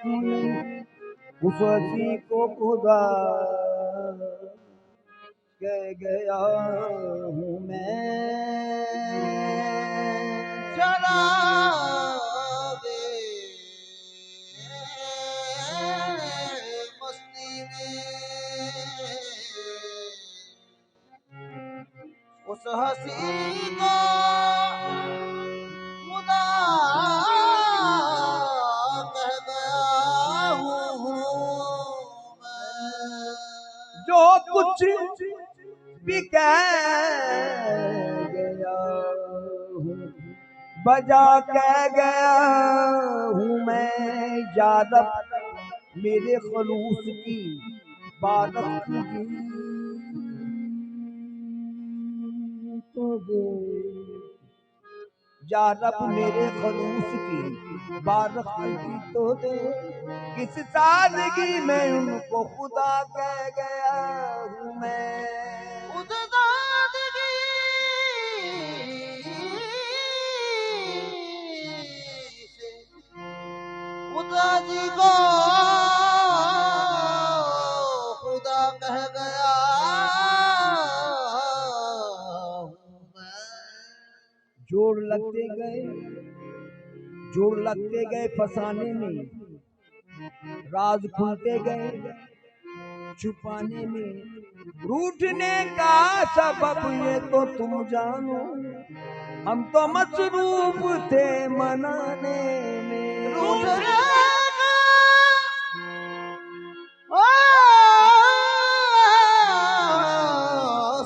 सुनी उस हंसी को खुदा कह गया हूँ मैं। शराबे मस्ती में उस हंसी को खुदा कह गया हूँ मैं। जो कुछ भी कह गया हूँ बजा कह गया हूँ मैं। याद मेरे खलूस की बादत की तो दे। या रब मेरे खलूस की बादत की तो दे। किस सादगी में उनको खुदा कह गया हूँ मैं। उस सादगी से उदासी को खुदा कह गया हूँ मैं। जोड़ लगते गए फसाने में, राज खुलते गए छुपाने में। रूठने का सबब ये तो तुम जानो, हम तो मसरूफ थे मनाने में। रूठने का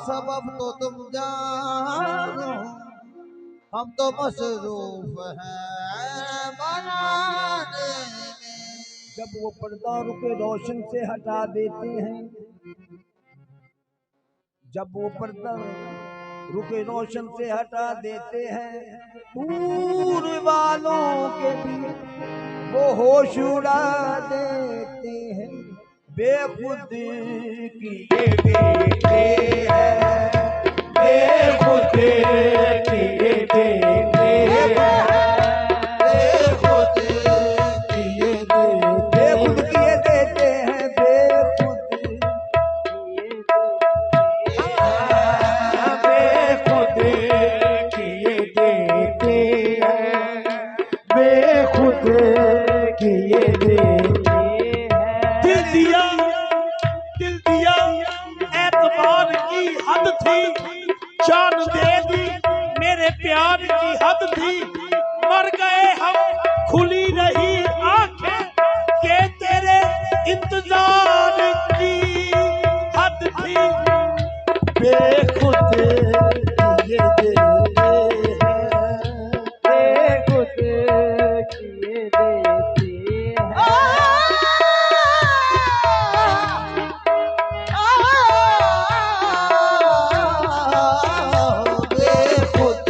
सबब तो तुम जानो, हम तो मसरूफ हैं बनाने में। जब वो पर्दा रुके रोशन से हटा देते हैं, जब वो पर्दा रुके रोशन से हटा देते हैं, दूर वालों के भी वो होश उड़ा देते हैं। बेखुद की ये देते हैं, बेखुद की ये देते हैं, बेखुद किए बेखुद की ये देते हैं, बेखुद की ये देते हैं, बेखुद की ये देते हैं। दिल दिया एतबार की हद थी, जान दे दी मेरे प्यार की हद थी। मर गए हम खुली रही आंखें के तेरे इंतजार की हद थी। बेखुद ये देते हैं, बेखुद ये देते हैं। बेखुद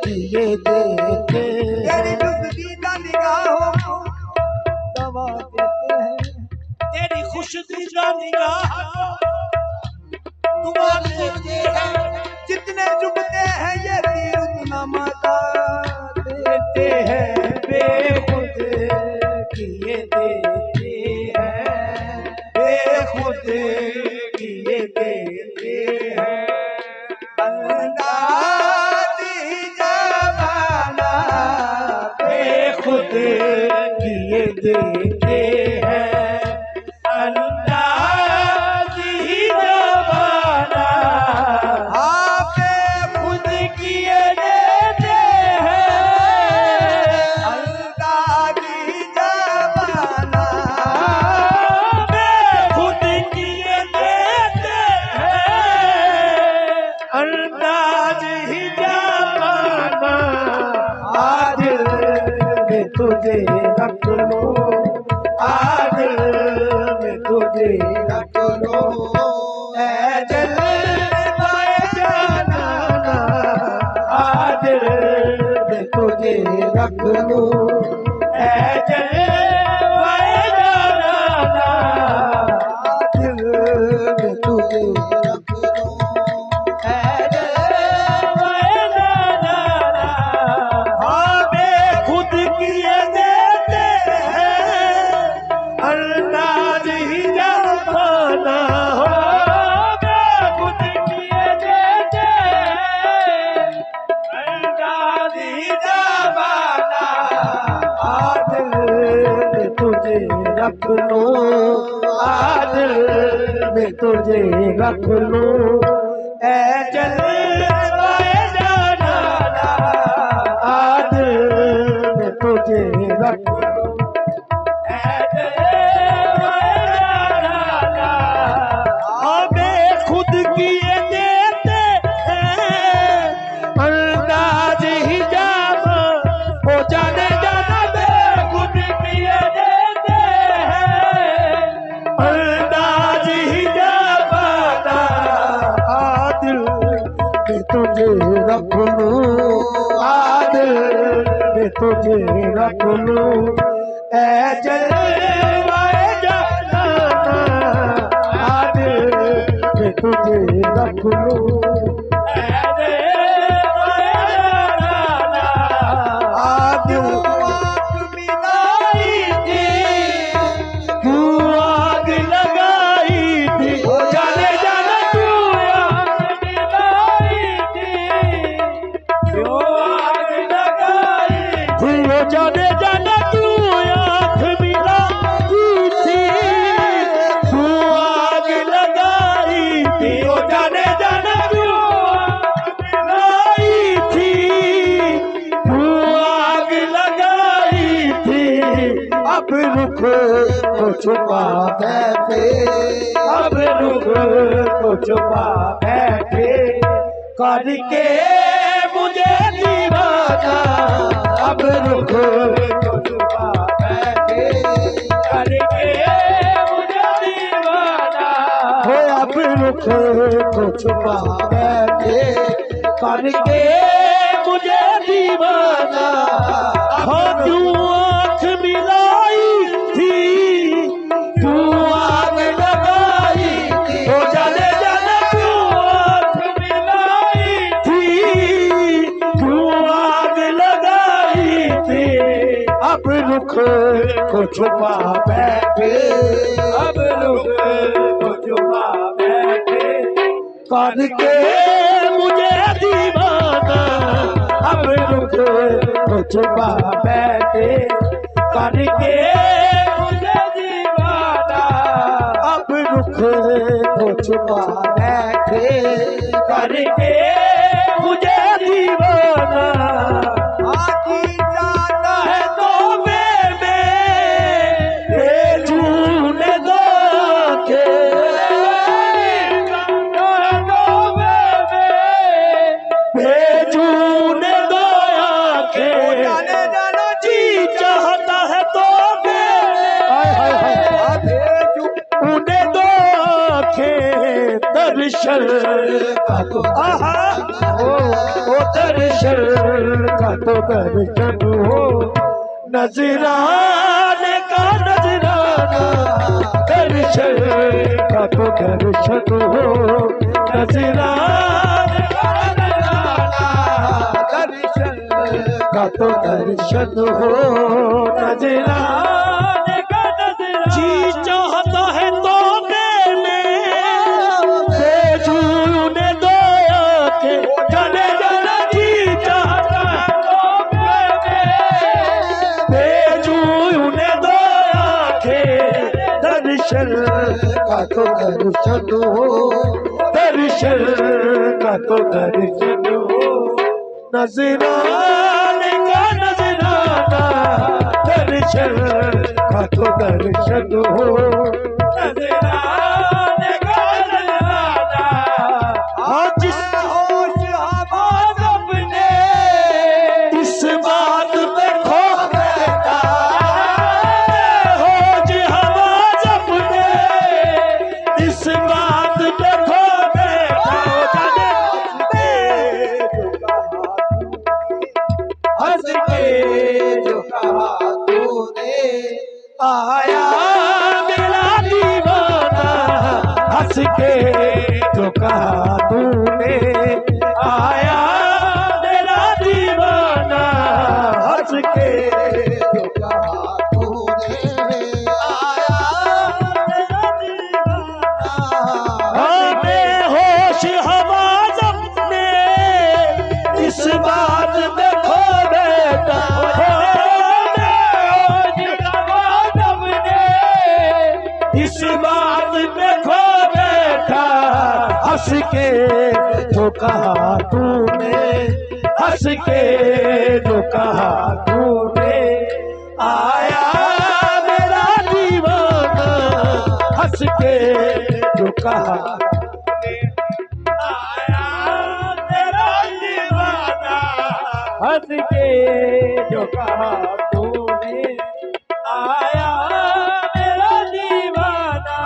किए देते तेरी दुश्मनीदा निगाहों को दवा देते हैं, तेरी खुशदिला निगाह दुआ देते हैं। जितने झुकते हैं ये तीर उतना माता देते हैं। बेखुद किए देते हैं, बेखुद किए देते हैं। अंदाज़ी ज़माना बेखुद किए देते हैं, अंदाज़ी ज़माना हाँ बेखुद किए देते हैं। अंदाज़ी ज़माना बेखुद किए देते हैं, अंदाज ही ज़माना। आज मैं तुझे रख लूं, आज मैं तुझे रख लूं, ऐ जलवाए जाना। आज मैं तुझे रख लूं, ऐ जलवाए जाना। आज मैं तुझे रख लूं, ऐ जलवाए जाना। हाँ बेखुद किए देते हैं, तुझे रख लूं, दिल में तुझे रख लूं, ऐ जलवाए जाना, दिल में तुझे रख लूं, ऐ जलवाए जाना। हमें खुद किए देते हैं अंदाज हिजाब, हो जाने जाना दे खुद किए देते हैं अंदाज हिजाब। दिल में तुझे रख लूं, दिल में तुझे रख लूं, ऐ जलवाए जाना, दिल में तुझे रख लूं, ऐ जलवाए जाना। दिल आग मिलाई थी, क्यों आग लगाई थी, हो जाने जाना तू आग लगाई थी, क्यों आग लगाई थी, हो जाने जाना तू आग मिलाई थी, क्यों आग लगाई थी, हो जाने जाना तू आग मिलाई थी, क्यों आग लगाई थी। अब रुख को छुपा बैठे, अब रुख को छुपा बैठे, करके मुझे दीवाना, अब रुख को छुपा बैठे, करके मुझे दीवाना, हो अब रुख को छुपा बैठे, करके मुझे दीवाना। हो क्यों आँख मिलाई थी, क्यों आग लगाई थी, हो जाने जाना क्यों आँख मिलाई थी, क्यों आग लगाई थी। अब रुख को छुपा बैठे, अब रुख को छुपा बैठे, करके मुझे दीवाना, अब रुख को छुपा बैठे, करके मुझे दीवाना, अब रुख को छुपा बैठे, करके मुझे दीवाना। आजी जाता है तो झूठ दो के भेजून दो के जाने जानो जी चाहता है तो उन्हें दो के दर्शन का तो आहा ओ दर्शन का तो दर्शन हो, नजराने का नजराना, दर्शन का तो दर्शन हो, नजराने का नजराना, दर्शन का तो दर्शन हो, नजराने का नजराना। जी चाहता है तो भेजून दो के जाने जाना जी चाहता है तो भेजून दो के दर्शन का तो दर्शन हो, दर्शन का तो दर्शन हो, नजराने का नजराना, दर्शन का तो दर्शन हो, नजराने का नजराना। हाँ जिस होश आवाज अपने इस बात पे खो बैठा, होज हवाज अपने इस बात पे खो बैठा, हंस के जो कहा तूने, आया मेरा दीवाना, हंस के जो कहा तूने, आया मेरा दीवाना, हंस के जो कहा तूने, आया मेरा दीवाना। हमें होश हवाज अपने इस बात पे खो बैठा, होश हवाज अपने हंस के जो कहा तूने, हंस के जो कहा तूने, आया मेरा दीवाना, हंस के जो कहा तूने, आया मेरा दीवाना, हंस के जो कहा तूने, आया मेरा दीवाना।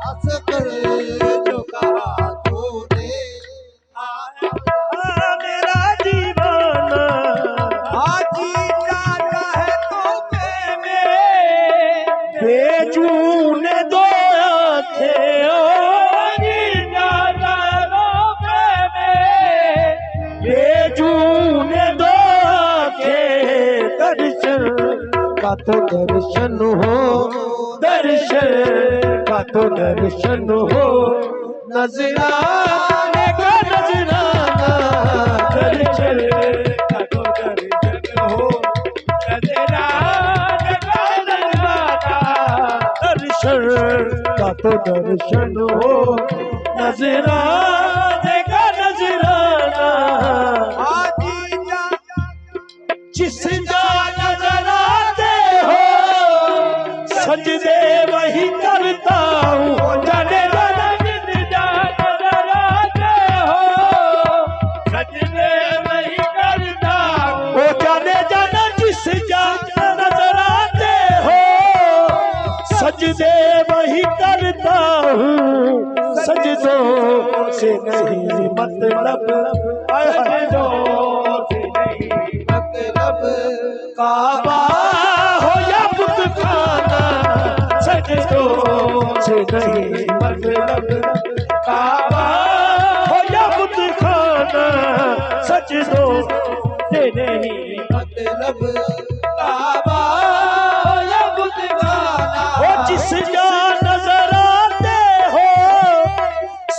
हंस कर जो कहा तूने, आया मेरा दीवाना। हाजी जाता है तो बेजून दो थे बेजून दो थे, दर्शन का तो दर्शन हो, दर्शन का तो दर्शन हो, नजराने का नजराना, दर्शन का तो दर्शन हो, नजराने का नजराना, दर्शन का तो दर्शन हो, नजराने का नजराना। हाजी जा जिस जा नजर आते हो, सजदे वही करता हूँ, जाने जाना जिस जा नजर आते हो, सजदे वही करता हूँ, जाने जाना जिस जा नजर आते हो, सजदे वही करता हूँ, सजदों से नहीं मतलब, सजदों से नहीं मतलब काबा हो या बुतखाना, सजदों से नहीं मतलब, काबा हो या बुतखाना, सजदों से नहीं मतलब काबा हो या बुतखाना। हो जिस जा नजर आते हो,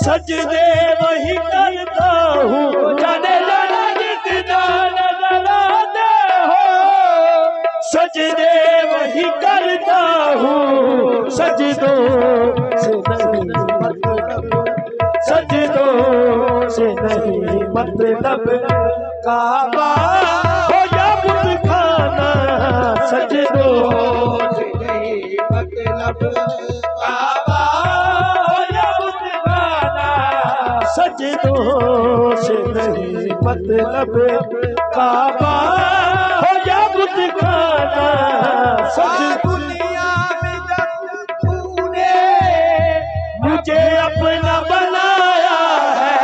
सजदे वही करता हूँ, जाने जाना जिस जा नजर आते हो, सजदे वही करता हूँ, सजदों से नहीं मतलब, सजदों से नहीं मतलब, काबा हो या बुतखाना, सजदों से नहीं मतलब, काबा हो या बुतखाना, सजदों से नहीं मतलब, काबा हो या बुतखाना, सजदों। दुनिया में जब तूने मुझे अपना बनाया है,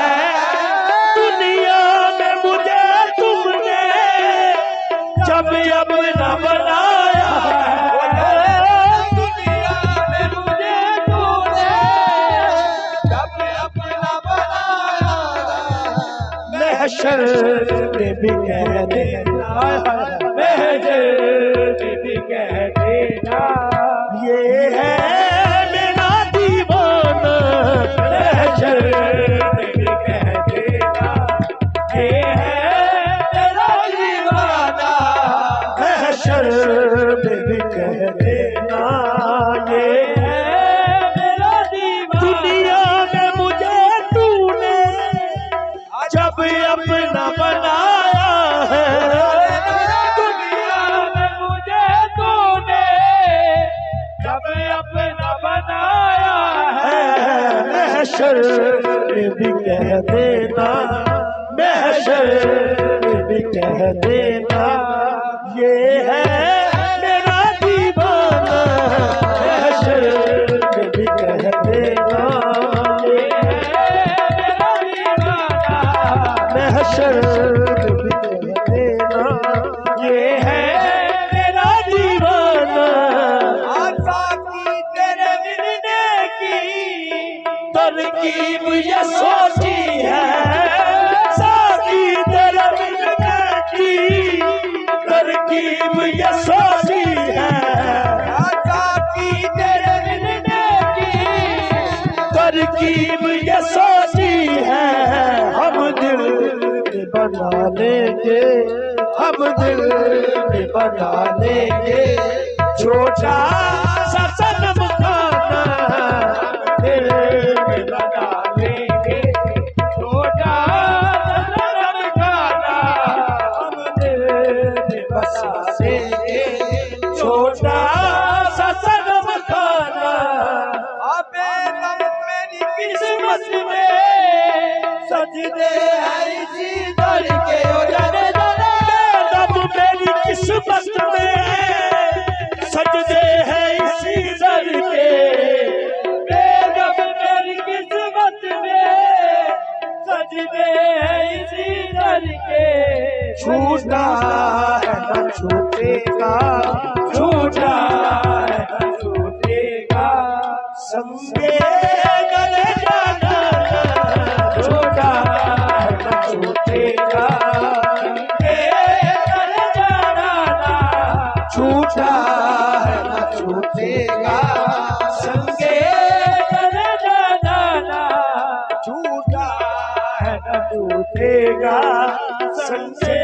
दुनिया में मुझे तुमने जब अपना बनाया है, दुनिया में मुझे तूने जब अपना बनाया है, महशर में भी कह देना, महशर में भी कह देना, ये है मेरा दीवाना, महशर में भी कह देना, ये है मेरा दीवाना, महशर में भी कह देना, ये है मेरा दीवाना। दुनिया में मुझे तूने जब अपना बनाया है, दुनिया में मुझे तूने जब अपना बनाया है, महशर में भी कह देना, महशर में भी कह देना, ये है मेरा दीवाना, महशर में भी कह देना, ये है मेरा दीवाना, महशर में भी कह देना, ये है मेरा दीवाना। आशा की तेरे मिलने की तरकीब ये सोची है, साकी तेरे मिलने की तरकीब ये सोची है, आशा की तेरे मिलने की तरकीब ये सोची है, हम दिल बना लेंगे, हम दिल में बना लेंगे छोटा सा सनम खाना दिल में बना लेंगे छोटा सा सनम खाना हम दिल में बसा लेंगे छोटा सा सनम खाना अबे तब मेरी किस्मत में सजदे है इसी दर के ओ जाने जाने तब मेरी किस्मत में सजदे है इसी दर के तब मेरी किस्मत में सजदे है इसी दर के छूटा है न छूटेगा छूटा है न छूटेगा संगे गले जाना छोटा है न छूटेगा संगे गले जाना छूटा है न छूटेगा संगे गले जाना छूटा है न छूटेगा संगे